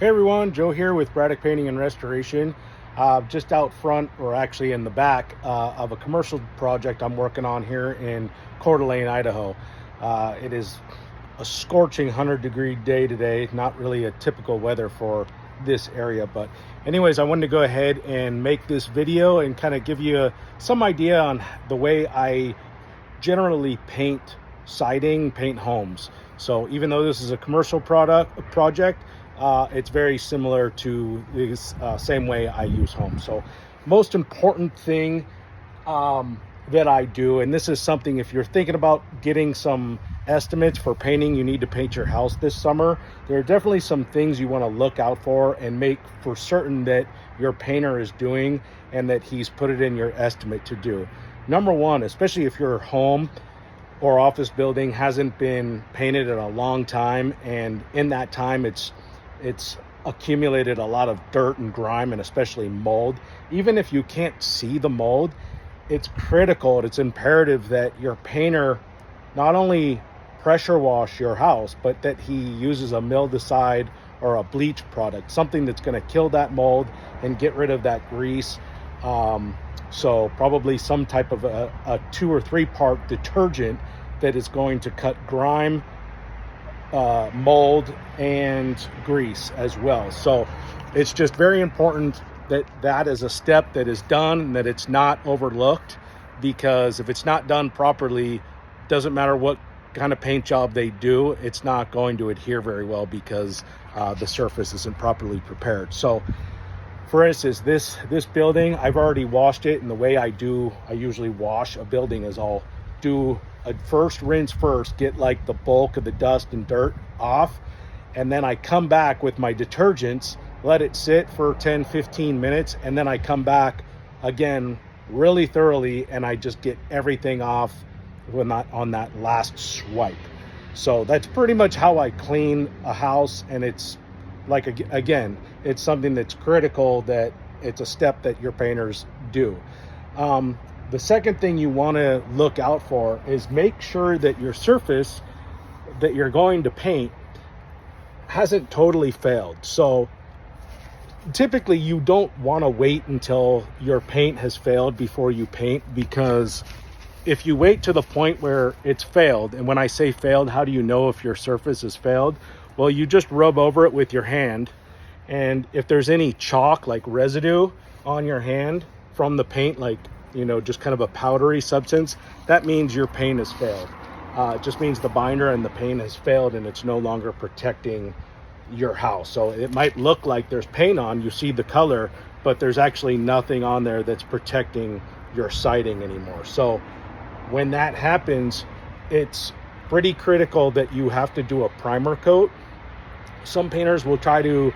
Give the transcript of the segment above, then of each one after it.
Hey everyone, Joe here with Braddock Painting and Restoration. Just out front, or actually in the back, of a commercial project I'm working on here in Coeur d'Alene, Idaho. It is a scorching 100-degree day today, not really a typical weather for this area. But anyways, I wanted to go ahead and make this video and kind of give you some idea on the way I generally paint siding, paint homes. So even though this is a commercial project, it's very similar to the same way I use homes. So most important thing that I do, and this is something, if you're thinking about getting some estimates for painting, you need to paint your house this summer, there are definitely some things you want to look out for and make for certain that your painter is doing and that he's put it in your estimate to do. Number one, especially if your home or office building hasn't been painted in a long time, and in that time it's accumulated a lot of dirt and grime, and especially mold. Even if you can't see the mold, it's critical, it's imperative that your painter not only pressure wash your house, but that he uses a mildewcide or a bleach product, something that's going to kill that mold and get rid of that grease. So probably some type of a 2 or 3 part detergent that is going to cut grime, mold, and grease as well. So it's just very important that that is a step that is done and that it's not overlooked, because if it's not done properly, doesn't matter what kind of paint job they do, it's not going to adhere very well because the surface isn't properly prepared. So for instance, this building, I've already washed it, and the way I usually wash a building is I'll do a rinse first, get like the bulk of the dust and dirt off, and then I come back with my detergents, let it sit for 10-15 minutes, and then I come back again really thoroughly, and I just get everything off on that last swipe. So that's pretty much how I clean a house, and it's like, again, it's something that's critical, that it's a step that your painters do. The second thing you want to look out for is make sure that your surface that you're going to paint hasn't totally failed. So typically you don't want to wait until your paint has failed before you paint, because if you wait to the point where it's failed, and when I say failed, how do you know if your surface has failed? Well, you just rub over it with your hand, and if there's any chalk, like residue on your hand from the paint, like, just kind of a powdery substance, that means your paint has failed. It just means the binder and the paint has failed, and it's no longer protecting your house. So it might look like there's paint on, you see the color, but there's actually nothing on there that's protecting your siding anymore. So when that happens, it's pretty critical that you have to do a primer coat. Some painters will try to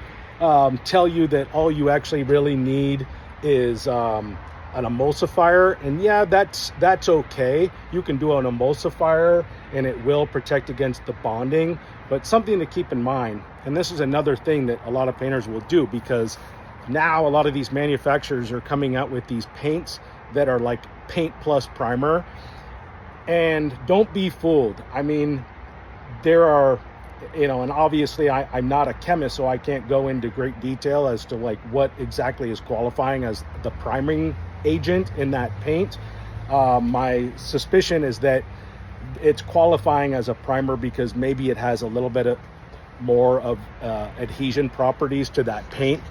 tell you that all you actually really need is an emulsifier, and yeah, that's okay. You can do an emulsifier and it will protect against the bonding, but something to keep in mind, and this is another thing that a lot of painters will do, because now a lot of these manufacturers are coming out with these paints that are like paint plus primer, and don't be fooled. I mean, there are, and obviously I'm not a chemist, so I can't go into great detail as to like what exactly is qualifying as the priming agent in that paint. My suspicion is that it's qualifying as a primer because maybe it has a little bit more of adhesion properties to that paint.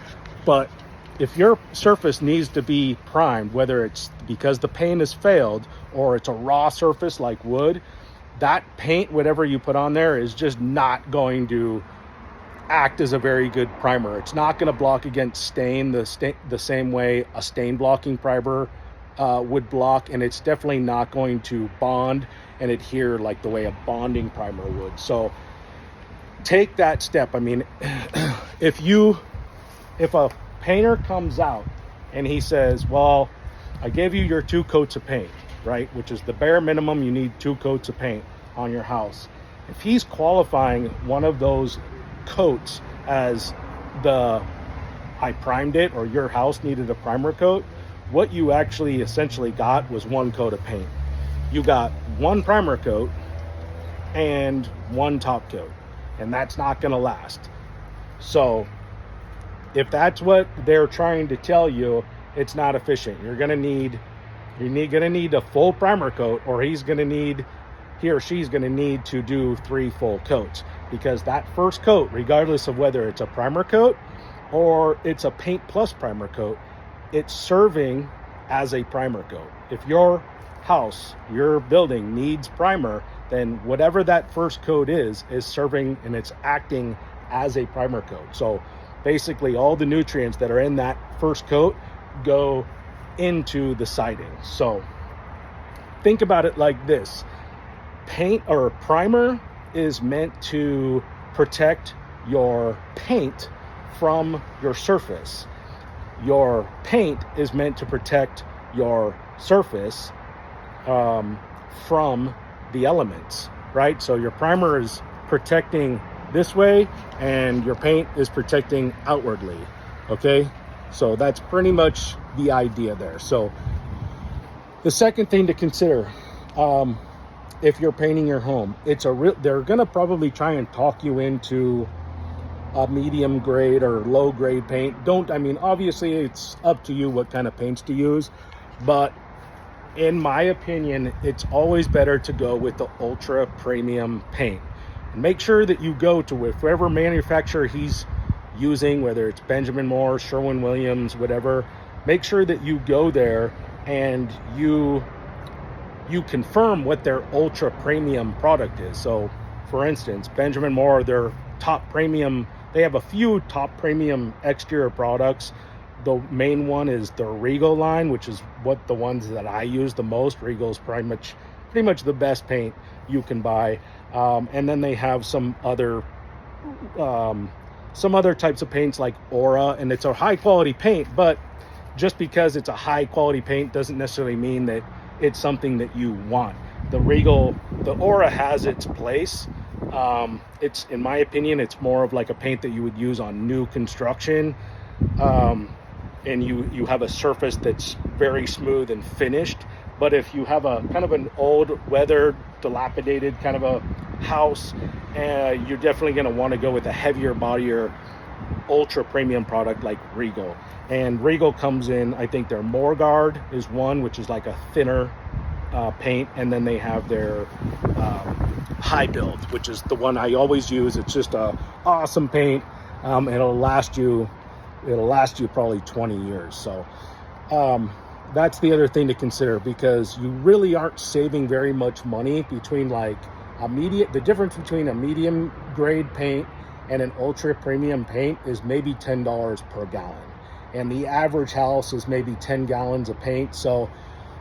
But if your surface needs to be primed, whether it's because the paint has failed or it's a raw surface like wood, that paint, whatever you put on there, is just not going to act as a very good primer. It's not going to block against stain the same way a stain blocking primer would block, and it's definitely not going to bond and adhere like the way a bonding primer would. So take that step. I mean, if a painter comes out and he says, well, I gave you your 2 coats of paint, right, which is the bare minimum, you need 2 coats of paint on your house. If he's qualifying one of those coats as I primed it, or your house needed a primer coat, what you actually essentially got was 1 coat of paint. You got 1 primer coat and 1 top coat, and that's not going to last. So If that's what they're trying to tell you, it's not efficient. You're gonna need a full primer coat, or he or she's gonna need to do 3 full coats, because that first coat, regardless of whether it's a primer coat or it's a paint plus primer coat, it's serving as a primer coat. If your house, your building needs primer, then whatever that first coat is serving and it's acting as a primer coat. So basically all the nutrients that are in that first coat go into the siding. So think about it like this. Paint or primer is meant to protect your paint from your surface. Your paint is meant to protect your surface from the elements, right? So your primer is protecting this way and your paint is protecting outwardly, okay? So that's pretty much the idea there. So the second thing to consider, if you're painting your home, they're gonna probably try and talk you into a medium grade or low grade paint. Obviously it's up to you what kind of paints to use, but in my opinion, it's always better to go with the ultra premium paint. And make sure that you go to whatever manufacturer he's using, whether it's Benjamin Moore, Sherwin-Williams, whatever. Make sure that you go there and you confirm what their ultra premium product is. So for instance, Benjamin Moore, their top premium, they have a few top premium exterior products. The main one is the Regal line, which is the ones that I use the most. Regal is pretty much the best paint you can buy. And then they have some other types of paints like Aura, and it's a high quality paint, but just because it's a high quality paint doesn't necessarily mean that it's something that you want. The Aura has its place. It's, in my opinion, it's more of like a paint that you would use on new construction. And you have a surface that's very smooth and finished. But if you have a kind of an old, weathered, dilapidated kind of a house, you're definitely going to want to go with a heavier bodier, ultra premium product like Regal. And Regal comes in, I think their Moorguard is one, which is like a thinner paint, and then they have their High Build, which is the one I always use. It's just a awesome paint. It'll last you probably 20 years. So that's the other thing to consider, because you really aren't saving very much money between the difference between a medium grade paint and an ultra premium paint is maybe $10 per gallon. And the average house is maybe 10 gallons of paint. So,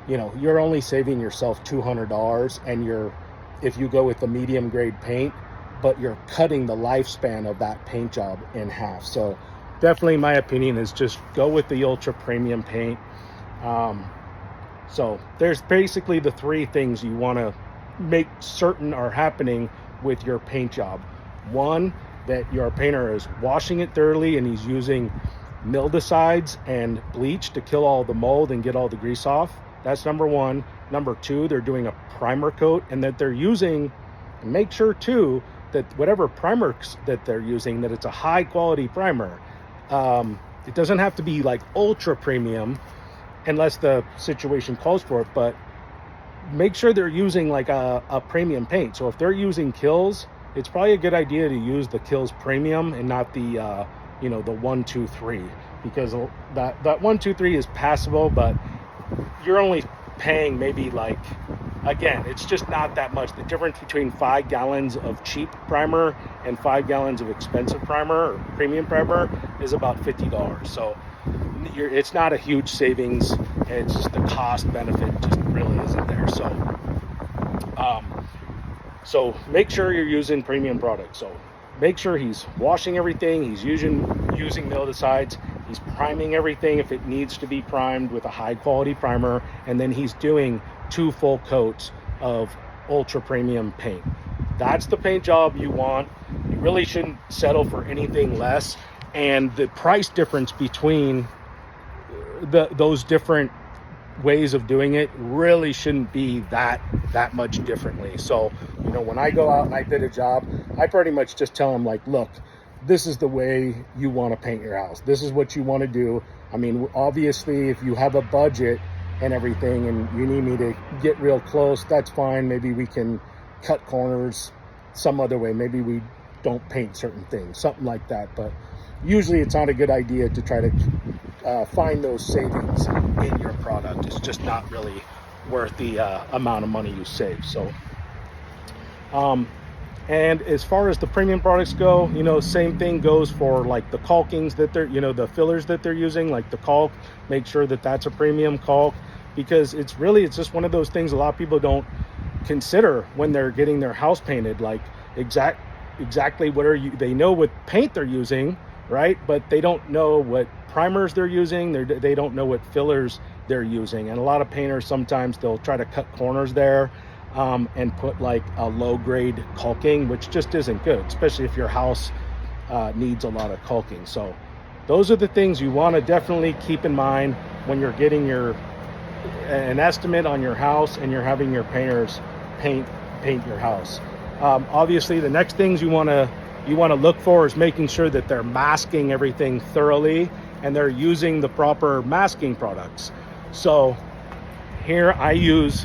you're only saving yourself $200, and if you go with the medium grade paint, but you're cutting the lifespan of that paint job in half. So definitely my opinion is just go with the ultra premium paint. So there's basically the 3 things you want to make certain are happening with your paint job. 1, that your painter is washing it thoroughly and he's using mildicides and bleach to kill all the mold and get all the grease off. That's number 1. Number 2, they're doing a primer coat, and that they're using, make sure too that whatever primers that they're using, that it's a high quality primer. It doesn't have to be like ultra premium unless the situation calls for it, but make sure they're using like a premium paint. So if they're using Kills, it's probably a good idea to use the Kills Premium and not the the 123, because that 123 is passable, but you're only paying maybe again, it's just not that much. The difference between 5 gallons of cheap primer and 5 gallons of expensive primer or premium primer is about $50. So it's not a huge savings. It's just the cost benefit just really isn't there. So make sure you're using premium products. So make sure he's washing everything, he's using mildicides, he's priming everything if it needs to be primed with a high quality primer, and then he's doing 2 full coats of ultra premium paint. That's the paint job you want. You really shouldn't settle for anything less, and the price difference between those different ways of doing it really shouldn't be that much differently. So when I go out and I bid a job, I pretty much just tell them look, this is the way you want to paint your house. This is what you want to do. I mean, obviously, if you have a budget and everything and you need me to get real close, that's fine. Maybe we can cut corners some other way. Maybe we don't paint certain things, something like that. But usually it's not a good idea to try to find those savings in your product. It's just not really worth the amount of money you save. So and as far as the premium products go, you know, same thing goes for like the caulkings that they're, you know, the fillers that they're using, like the caulk. Make sure that that's a premium caulk, because it's just one of those things a lot of people don't consider when they're getting their house painted. Like exactly what they know what paint they're using, right? But they don't know what primers they're using. They don't know what fillers they're using. And a lot of painters, sometimes they'll try to cut corners there and put like a low grade caulking, which just isn't good, especially if your house needs a lot of caulking. So those are the things you want to definitely keep in mind when you're getting an estimate on your house and you're having your painters paint your house. Obviously, the next things you want to look for is making sure that they're masking everything thoroughly and they're using the proper masking products. So here I'm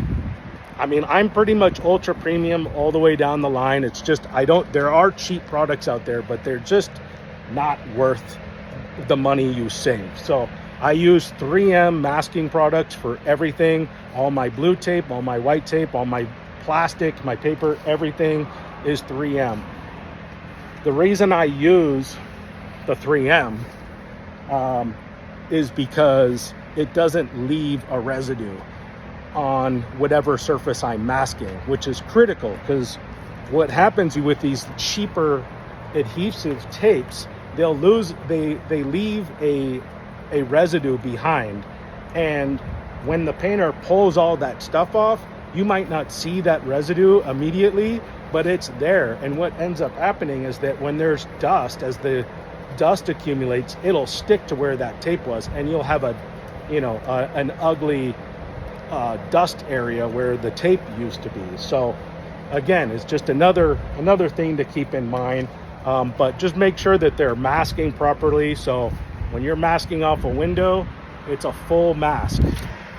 pretty much ultra premium all the way down the line. It's just, there are cheap products out there, but they're just not worth the money you save. So I use 3M masking products for everything. All my blue tape, all my white tape, all my plastic, my paper, everything is 3M. The reason I use the 3M is because it doesn't leave a residue on whatever surface I'm masking, which is critical, because what happens with these cheaper adhesive tapes, they leave a residue behind, and when the painter pulls all that stuff off, you might not see that residue immediately, but it's there. And what ends up happening is that when there's dust, as the dust accumulates, it'll stick to where that tape was, and you'll have an ugly dust area where the tape used to be. So again, it's just another thing to keep in mind. But just make sure that they're masking properly. So when you're masking off a window, it's a full mask.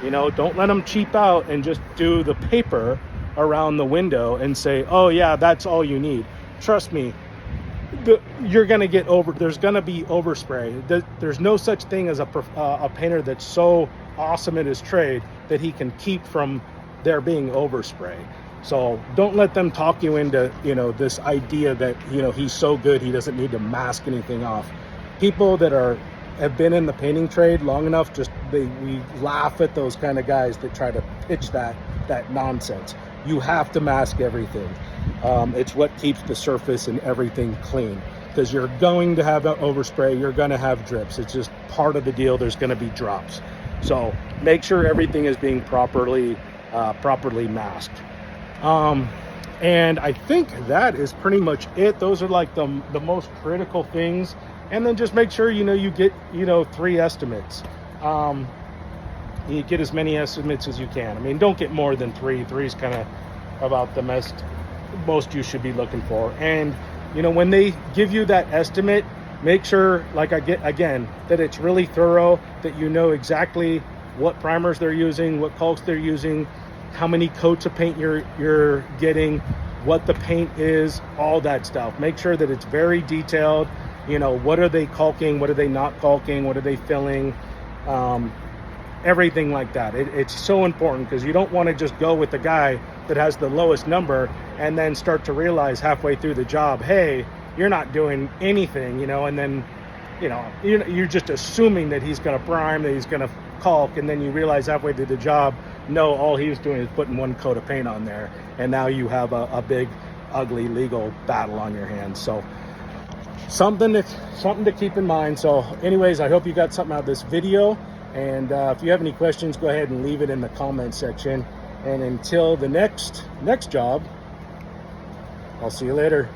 You know, don't let them cheap out and just do the paper around the window and say, oh yeah, that's all you need. Trust me, you're gonna get there's gonna be overspray. There's no such thing as a painter that's so awesome at his trade that he can keep from there being overspray. So don't let them talk you into, this idea that, he's so good he doesn't need to mask anything off. People that have been in the painting trade long enough, we laugh at those kind of guys that try to pitch that nonsense. You have to mask everything. It's what keeps the surface and everything clean, because you're going to have overspray, you're going to have drips. It's just part of the deal. There's going to be drops. So make sure everything is being properly masked. And I think that is pretty much it. Those are like the most critical things. And then just make sure, you get, 3 estimates. You get as many estimates as you can. I mean, don't get more than 3. 3 is kind of about the most you should be looking for. And, when they give you that estimate, make sure, that it's really thorough, that you know exactly what primers they're using, what caulks they're using, how many coats of paint you're getting, what the paint is, all that stuff. Make sure that it's very detailed. What are they caulking? What are they not caulking? What are they filling? Everything like that. It's so important, because you don't want to just go with the guy that has the lowest number and then start to realize halfway through the job, hey, you're not doing anything, and then, you're just assuming that he's going to prime, that he's going to caulk, and then you realize halfway through the job, no, all he was doing is putting 1 coat of paint on there, and now you have a big, ugly legal battle on your hands. So something to keep in mind. So anyways, I hope you got something out of this video, and if you have any questions, go ahead and leave it in the comment section. And until the next job, I'll see you later.